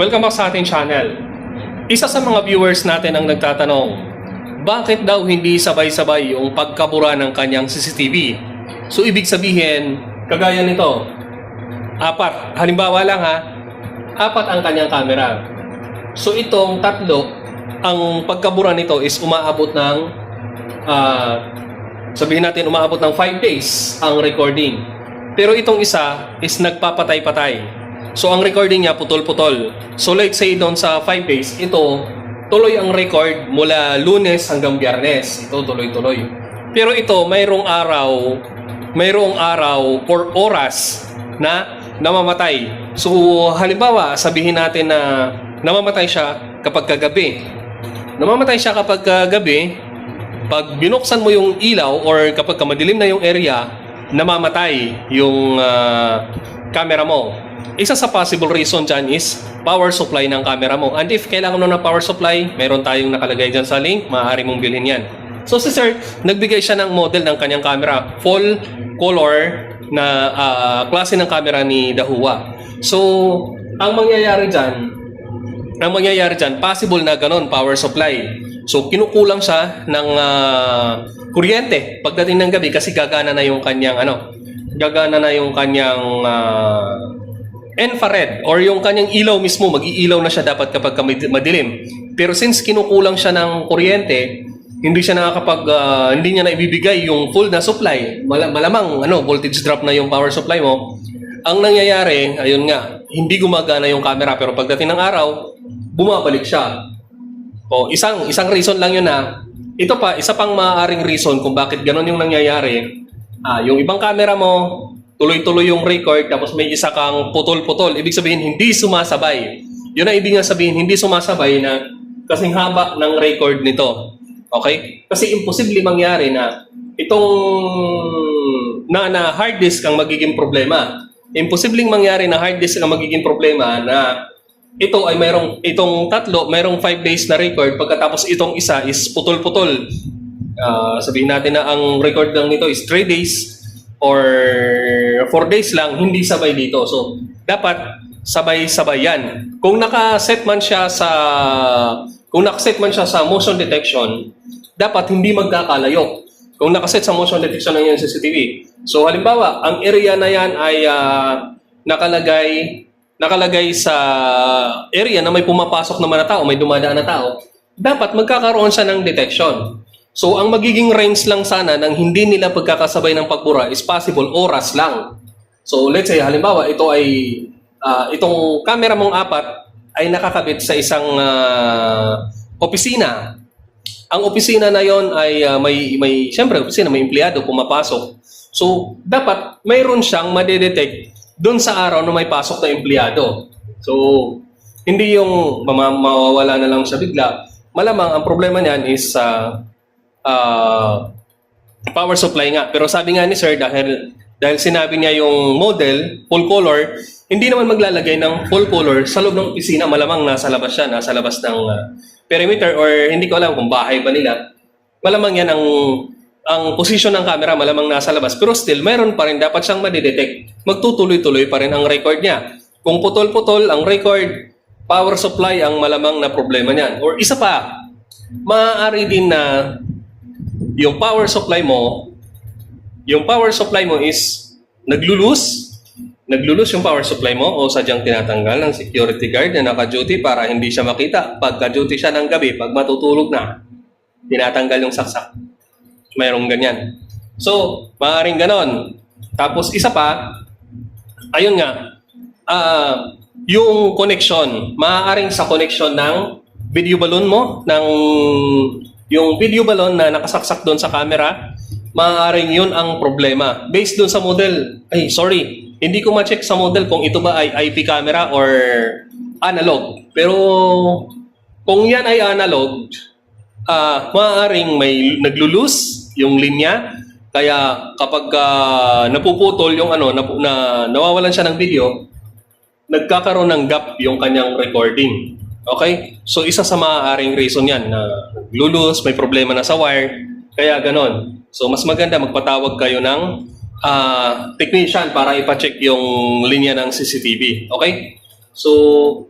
Welcome back sa ating channel. Isa sa mga viewers natin ang nagtatanong, bakit daw hindi sabay-sabay yung pagkabura ng kanyang CCTV? So ibig sabihin, kagaya nito, apat. Halimbawa lang apat ang kanyang camera. So itong tatlo, ang pagkabura nito is umaabot ng, sabihin natin umaabot ng 5 days ang recording. Pero itong isa is nagpapatay-patay. So ang recording niya putol-putol. So let's say doon sa 5 days, ito tuloy ang record mula Lunes hanggang Biyernes. Ito tuloy-tuloy. Pero ito mayroong araw or oras na namamatay. So halimbawa, sabihin natin na namamatay siya kapag kagabi. Namamatay siya kapag kagabi, pag binuksan mo yung ilaw or kapag madilim na yung area, namamatay yung camera mo. Isa sa possible reason dyan is power supply ng camera mo. And if kailangan mo ng power supply, meron tayong nakalagay dyan sa link, maaari mong bilhin yan. So si Sir, nagbigay siya ng model ng kanyang camera. Full color na klase ng camera ni Dahua. So, ang mangyayari dyan, possible na ganon, power supply. So, kinukulang siya ng kuryente pagdating ng gabi kasi gagana na yung kanyang infrared or yung kanyang ilaw mismo, mag-iilaw na siya dapat kapag madilim. Pero since kinukulang siya ng kuryente, hindi niya na ibibigay yung full na supply. Malamang voltage drop na yung power supply mo. Ang nangyayari, ayun nga, hindi gumagana yung camera pero pagdating ng araw, bumabalik siya. O isang reason lang yun ito pa, isa pang maaaring reason kung bakit ganon yung nangyayari. Yung ibang camera mo, tuloy-tuloy yung record, tapos may isa kang putol-putol. Ibig sabihin, hindi sumasabay. Yun ang ibig sabihin, hindi sumasabay na kasing haba ng record nito. Okay? Kasi imposible mangyari na itong na hard disk ang magiging problema. Imposibleng mangyari na hard disk ang magiging problema na itong tatlo, mayroong 5 days na record, pagkatapos itong isa is putol-putol. Sabihin natin na ang record lang nito is 3 days, or 4 days lang, hindi sabay dito. So, dapat sabay-sabay yan. Kung nakaset man siya sa motion detection, dapat hindi magkakalayo. Kung nakaset sa motion detection ng yung CCTV. So, halimbawa, ang area na yan ay nakalagay sa area na may pumapasok naman na tao, may dumadaan na tao, dapat magkakaroon siya ng detection. So, ang magiging range lang sana ng hindi nila pagkakasabay ng pagbura is possible oras lang. So, let's say, halimbawa, itong camera mong apat ay nakakabit sa isang opisina. Ang opisina na yon ay siyempre, opisina, may empleyado pumapasok. So, dapat mayroon siyang madedetect doon sa araw na may pasok na empleyado. So, hindi yung mawawala na lang siya bigla. Malamang, ang problema niyan is power supply nga. Pero sabi nga ni Sir, dahil sinabi niya yung model, full color, hindi naman maglalagay ng full color sa loob ng opisina. Malamang nasa labas siya, nasa labas ng perimeter, or hindi ko alam kung bahay ba nila. Malamang yan ang position ng camera, malamang nasa labas. Pero still, mayroon pa rin, dapat siyang madidetect. Magtutuloy-tuloy pa rin ang record niya. Kung putol-putol ang record, power supply ang malamang na problema niyan. Or isa pa, maaari din na yung power supply mo is naglulus yung power supply mo o sadyang tinatanggal ng security guard na naka-duty para hindi siya makita. Pagka-duty siya ng gabi, pag matutulog na, tinatanggal yung saksak. Mayroong ganyan. So, maaaring ganon. Tapos isa pa, ayun nga, yung connection, maaaring sa connection ng video balloon mo, yung video balloon na nakasaksak doon sa camera, maaaring yun ang problema. Based doon sa model, hindi ko ma-check sa model kung ito ba ay IP camera or analog. Pero kung yan ay analog, maaaring may naglulus yung linya. Kaya kapag napuputol yung nawawalan siya ng video, nagkakaroon ng gap yung kanyang recording. Okay? So, isa sa maaaring reason yan na naglulus, may problema na sa wire, kaya ganon. So, mas maganda magpatawag kayo ng technician para ipacheck yung linya ng CCTV. Okay? So,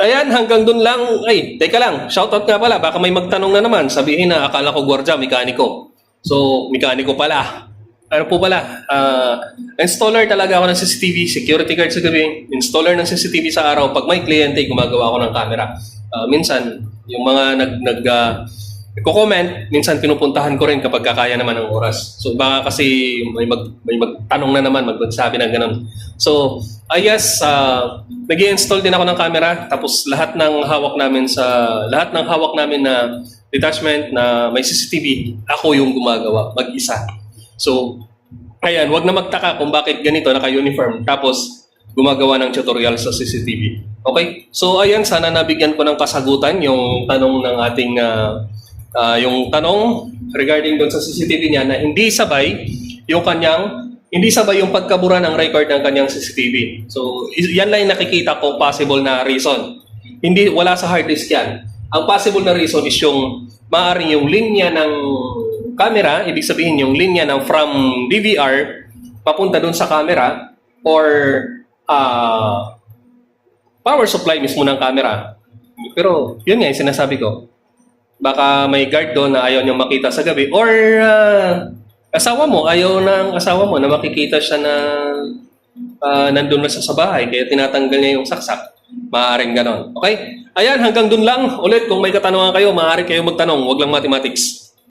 Ayan, hanggang dun lang. Ay, teka lang. Shoutout nga pala. Baka may magtanong na naman. Sabihin na akala ko gwardiya, mekaniko. So, mekaniko pala. Ano po pala? Installer talaga ako ng CCTV. Security guard sa gabi. Installer ng CCTV sa araw. Pag may kliyente, gumagawa ako ng camera. Minsan, yung mga nagko-comment, minsan pinupuntahan ko rin kapag kakaya naman ng oras. So baka kasi may magtanong na naman, magsabi ng ganun. So, yes, nag-i-install din ako ng camera, tapos lahat ng hawak namin na detachment na may CCTV, ako yung gumagawa, mag-isa. So, ayan, wag na magtaka kung bakit ganito naka-uniform, tapos gumagawa ng tutorial sa CCTV. Okay? So, ayan, sana nabigyan ko ng kasagutan yung tanong ng ating yung tanong regarding doon sa CCTV niya na hindi sabay yung pagkabura ng record ng kanyang CCTV. So, yan lang yung nakikita ko possible na reason. Wala sa hard disk yan. Ang possible na reason is yung maaaring yung linya ng camera, ibig sabihin yung linya ng from DVR papunta doon sa camera or power supply mismo ng camera. Pero yun nga yung sinasabi ko. Baka may guard doon na ayaw niyang makita sa gabi or ayaw ng asawa mo na makikita siya na nandun na siya sa bahay kaya tinatanggal niya yung saksak. Maaaring ganon. Okay? Ayan, hanggang dun lang. Ulit, kung may katanungan kayo, maaari kayo magtanong. Huwag lang mathematics.